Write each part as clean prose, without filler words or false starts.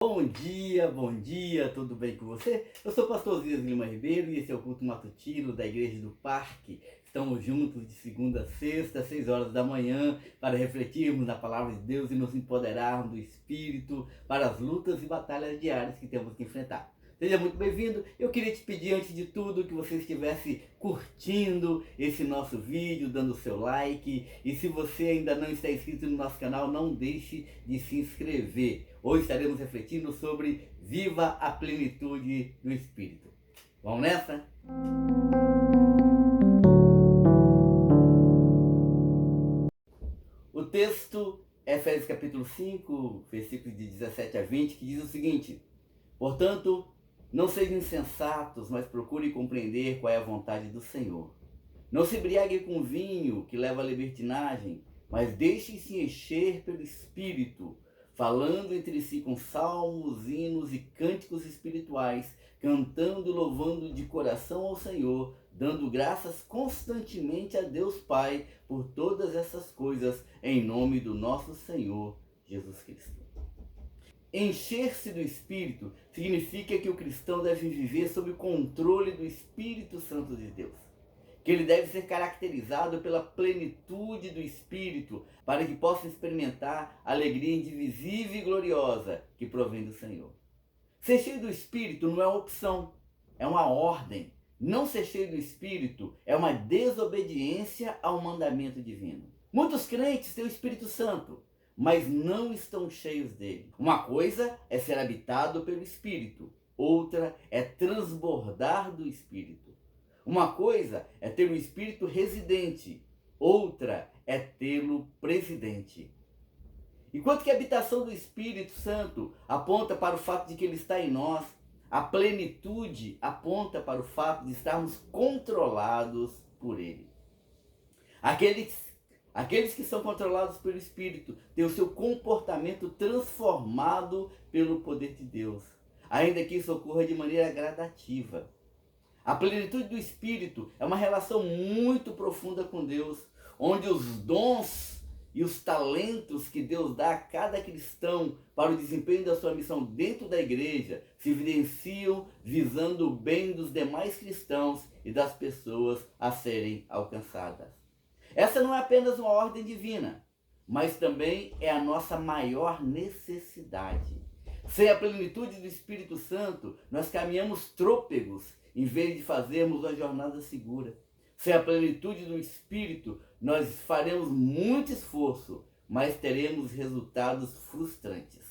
Bom dia, tudo bem com você? Eu sou o pastor Zias Lima Ribeiro e esse é o culto matutino da Igreja do Parque. Estamos juntos de segunda a sexta, às 6 horas da manhã, para refletirmos na palavra de Deus e nos empoderarmos do Espírito para as lutas e batalhas diárias que temos que enfrentar. Seja muito bem-vindo. Eu queria te pedir, antes de tudo, que você estivesse curtindo esse nosso vídeo, dando o seu like. E se você ainda não está inscrito no nosso canal, não deixe de se inscrever. Hoje estaremos refletindo sobre Viva a Plenitude do Espírito. Vamos nessa? O texto é Efésios capítulo 5, versículos de 17 a 20, que diz o seguinte: Portanto, não sejam insensatos, mas procurem compreender qual é a vontade do Senhor. Não se embriaguem com vinho, que leva à libertinagem, mas deixem-se encher pelo Espírito, falando entre si com salmos, hinos e cânticos espirituais, cantando e louvando de coração ao Senhor, dando graças constantemente a Deus Pai por todas essas coisas, em nome do nosso Senhor Jesus Cristo. Encher-se do Espírito significa que o cristão deve viver sob o controle do Espírito Santo de Deus, que ele deve ser caracterizado pela plenitude do Espírito, para que possa experimentar a alegria indivisível e gloriosa que provém do Senhor. Ser cheio do Espírito não é uma opção, é uma ordem. Não ser cheio do Espírito é uma desobediência ao mandamento divino. Muitos crentes têm o Espírito Santo, mas não estão cheios dele. Uma coisa é ser habitado pelo Espírito, outra é transbordar do Espírito. Uma coisa é ter o Espírito residente, outra é tê-lo presidente. Enquanto que a habitação do Espírito Santo aponta para o fato de que ele está em nós, a plenitude aponta para o fato de estarmos controlados por ele. Aqueles que são controlados pelo Espírito têm o seu comportamento transformado pelo poder de Deus, ainda que isso ocorra de maneira gradativa. A plenitude do Espírito é uma relação muito profunda com Deus, onde os dons e os talentos que Deus dá a cada cristão para o desempenho da sua missão dentro da igreja se evidenciam visando o bem dos demais cristãos e das pessoas a serem alcançadas. Essa não é apenas uma ordem divina, mas também é a nossa maior necessidade. Sem a plenitude do Espírito Santo, nós caminhamos trôpegos em vez de fazermos uma jornada segura. Sem a plenitude do Espírito, nós faremos muito esforço, mas teremos resultados frustrantes.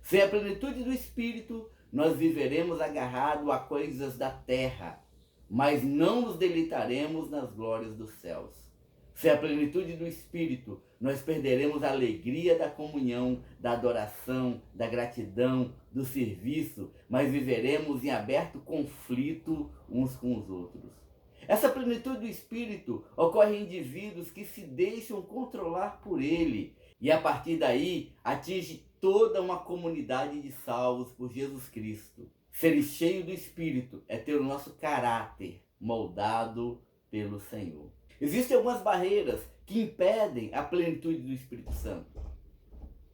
Sem a plenitude do Espírito, nós viveremos agarrados a coisas da terra, mas não nos deleitaremos nas glórias dos céus. Sem a plenitude do Espírito, nós perderemos a alegria da comunhão, da adoração, da gratidão, do serviço, mas viveremos em aberto conflito uns com os outros. Essa plenitude do Espírito ocorre em indivíduos que se deixam controlar por ele e a partir daí atinge toda uma comunidade de salvos por Jesus Cristo. Ser cheio do Espírito é ter o nosso caráter moldado pelo Senhor. Existem algumas barreiras que impedem a plenitude do Espírito Santo.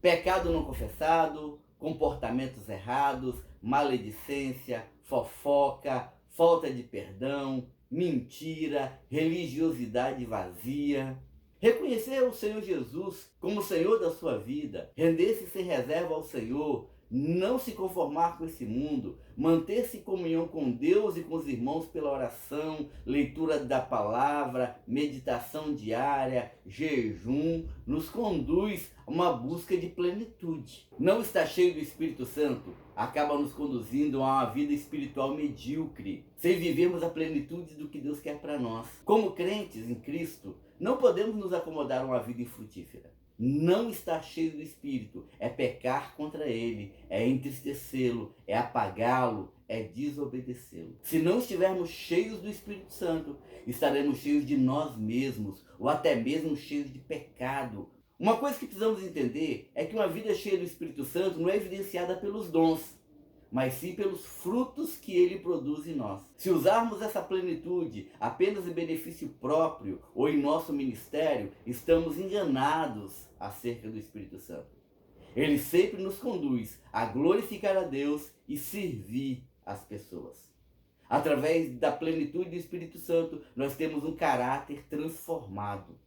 Pecado não confessado, comportamentos errados, maledicência, fofoca, falta de perdão, mentira, religiosidade vazia. Reconhecer o Senhor Jesus como Senhor da sua vida, render-se sem reserva ao Senhor, não se conformar com esse mundo, manter-se em comunhão com Deus e com os irmãos pela oração, leitura da palavra, meditação diária, jejum, nos conduz a uma busca de plenitude. Não estar cheio do Espírito Santo acaba nos conduzindo a uma vida espiritual medíocre, sem vivermos a plenitude do que Deus quer para nós. Como crentes em Cristo, não podemos nos acomodar a uma vida infrutífera. Não estar cheio do Espírito é pecar contra ele, é entristecê-lo, é apagá-lo, é desobedecê-lo. Se não estivermos cheios do Espírito Santo, estaremos cheios de nós mesmos, ou até mesmo cheios de pecado. Uma coisa que precisamos entender é que uma vida cheia do Espírito Santo não é evidenciada pelos dons, mas sim pelos frutos que ele produz em nós. Se usarmos essa plenitude apenas em benefício próprio ou em nosso ministério, estamos enganados acerca do Espírito Santo. Ele sempre nos conduz a glorificar a Deus e servir as pessoas. Através da plenitude do Espírito Santo, nós temos um caráter transformado.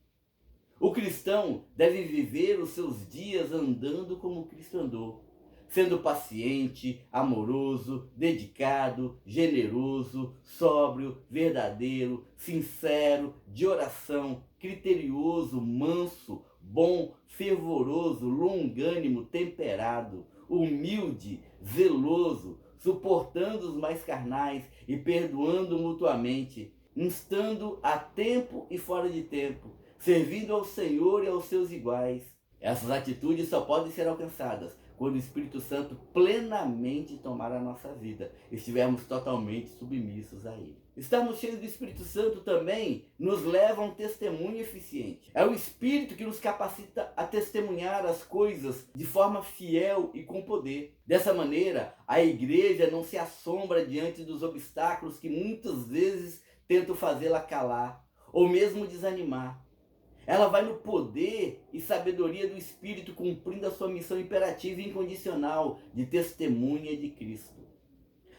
O cristão deve viver os seus dias andando como Cristo andou, sendo paciente, amoroso, dedicado, generoso, sóbrio, verdadeiro, sincero, de oração, criterioso, manso, bom, fervoroso, longânimo, temperado, humilde, zeloso, suportando os mais carnais e perdoando mutuamente, instando a tempo e fora de tempo, servindo ao Senhor e aos seus iguais. Essas atitudes só podem ser alcançadas quando o Espírito Santo plenamente tomar a nossa vida, estivermos totalmente submissos a Ele. Estarmos cheios do Espírito Santo também nos leva a um testemunho eficiente. É o Espírito que nos capacita a testemunhar as coisas de forma fiel e com poder. Dessa maneira, a igreja não se assombra diante dos obstáculos que muitas vezes tentam fazê-la calar ou mesmo desanimar. Ela vai no poder e sabedoria do Espírito, cumprindo a sua missão imperativa e incondicional de testemunha de Cristo.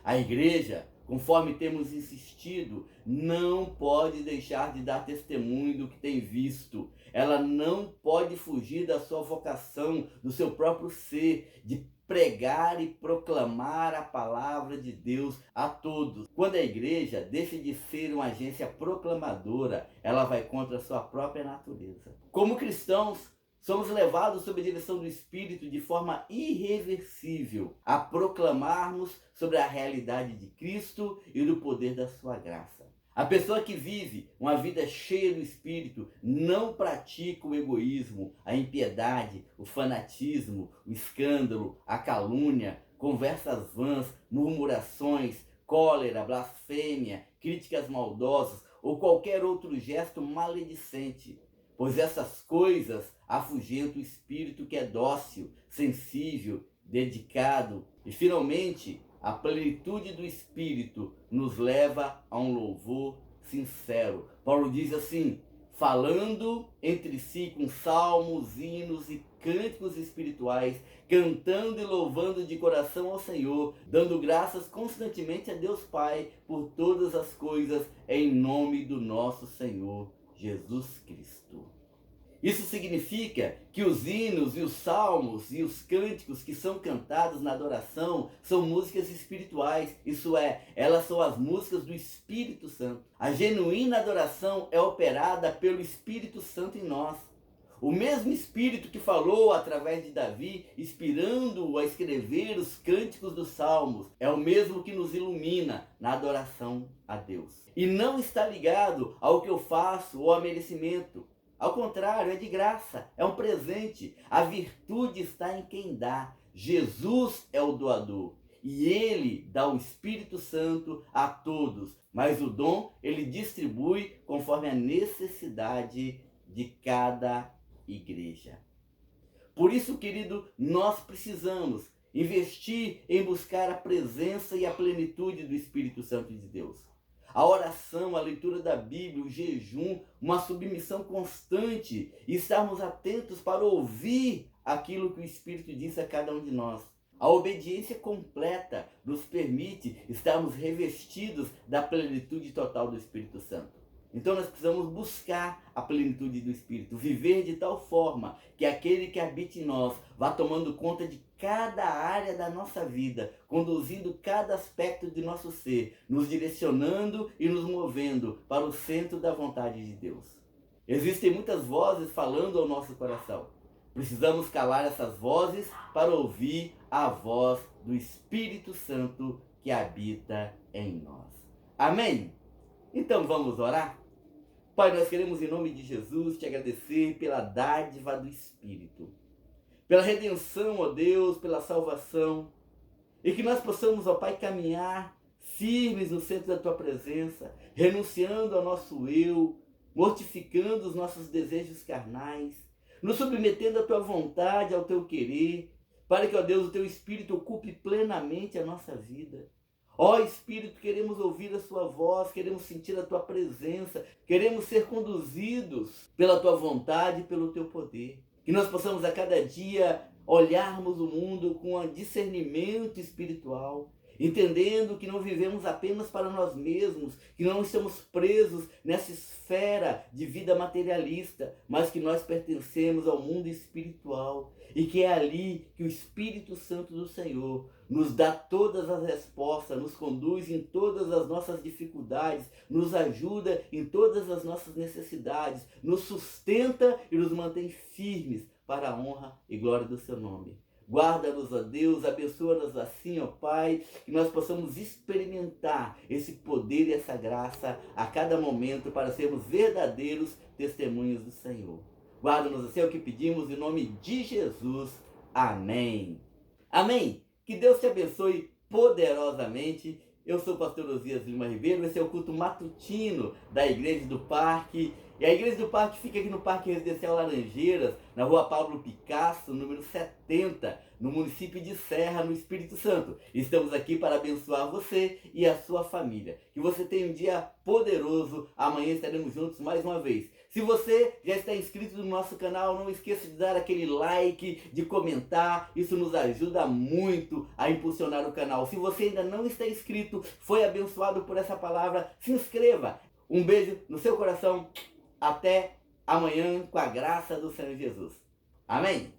A igreja, conforme temos insistido, não pode deixar de dar testemunho do que tem visto. Ela não pode fugir da sua vocação, do seu próprio ser, de pregar e proclamar a palavra de Deus a todos. Quando a igreja deixa de ser uma agência proclamadora, ela vai contra a sua própria natureza. Como cristãos, somos levados sob a direção do Espírito de forma irreversível a proclamarmos sobre a realidade de Cristo e do poder da sua graça. A pessoa que vive uma vida cheia do Espírito não pratica o egoísmo, a impiedade, o fanatismo, o escândalo, a calúnia, conversas vãs, murmurações, cólera, blasfêmia, críticas maldosas ou qualquer outro gesto maledicente, pois essas coisas afugentam o espírito que é dócil, sensível, dedicado. E finalmente, a plenitude do Espírito nos leva a um louvor sincero. Paulo diz assim: falando entre si com salmos, hinos e cânticos espirituais, cantando e louvando de coração ao Senhor, dando graças constantemente a Deus Pai por todas as coisas, em nome do nosso Senhor Jesus Cristo. Isso significa que os hinos e os salmos e os cânticos que são cantados na adoração são músicas espirituais, isso é, elas são as músicas do Espírito Santo. A genuína adoração é operada pelo Espírito Santo em nós. O mesmo Espírito que falou através de Davi, inspirando-o a escrever os cânticos dos salmos, é o mesmo que nos ilumina na adoração a Deus. E não está ligado ao que eu faço ou a merecimento. Ao contrário, é de graça, é um presente. A virtude está em quem dá. Jesus é o doador e Ele dá o Espírito Santo a todos. Mas o dom Ele distribui conforme a necessidade de cada igreja. Por isso, querido, nós precisamos investir em buscar a presença e a plenitude do Espírito Santo de Deus. A oração, a leitura da Bíblia, o jejum, uma submissão constante e estarmos atentos para ouvir aquilo que o Espírito diz a cada um de nós. A obediência completa nos permite estarmos revestidos da plenitude total do Espírito Santo. Então nós precisamos buscar a plenitude do Espírito, viver de tal forma que aquele que habita em nós vá tomando conta de cada área da nossa vida, conduzindo cada aspecto de nosso ser, nos direcionando e nos movendo para o centro da vontade de Deus. Existem muitas vozes falando ao nosso coração. Precisamos calar essas vozes para ouvir a voz do Espírito Santo que habita em nós. Amém? Então vamos orar? Pai, nós queremos em nome de Jesus te agradecer pela dádiva do Espírito, pela redenção, ó Deus, pela salvação, e que nós possamos, ó Pai, caminhar firmes no centro da tua presença, renunciando ao nosso eu, mortificando os nossos desejos carnais, nos submetendo à tua vontade, ao teu querer, para que, ó Deus, o teu Espírito ocupe plenamente a nossa vida. Ó Espírito, queremos ouvir a sua voz, queremos sentir a tua presença, queremos ser conduzidos pela tua vontade e pelo teu poder. Que nós possamos a cada dia, olharmos o mundo com discernimento espiritual, entendendo que não vivemos apenas para nós mesmos, que não estamos presos nessa esfera de vida materialista, mas que nós pertencemos ao mundo espiritual e que é ali que o Espírito Santo do Senhor nos dá todas as respostas, nos conduz em todas as nossas dificuldades, nos ajuda em todas as nossas necessidades, nos sustenta e nos mantém firmes para a honra e glória do seu nome. Guarda-nos, ó Deus, abençoa-nos assim, ó Pai, que nós possamos experimentar esse poder e essa graça a cada momento para sermos verdadeiros testemunhos do Senhor. Guarda-nos assim, é o que pedimos em nome de Jesus. Amém. Amém. Que Deus te abençoe poderosamente. Eu sou o pastor Osias Lima Ribeiro, esse é o culto matutino da Igreja do Parque. E a Igreja do Parque fica aqui no Parque Residencial Laranjeiras, na rua Pablo Picasso, número 70, no município de Serra, no Espírito Santo. Estamos aqui para abençoar você e a sua família. Que você tenha um dia poderoso. Amanhã estaremos juntos mais uma vez. Se você já está inscrito no nosso canal, não esqueça de dar aquele like, de comentar. Isso nos ajuda muito a impulsionar o canal. Se você ainda não está inscrito, foi abençoado por essa palavra, se inscreva. Um beijo no seu coração. Até amanhã com a graça do Senhor Jesus. Amém?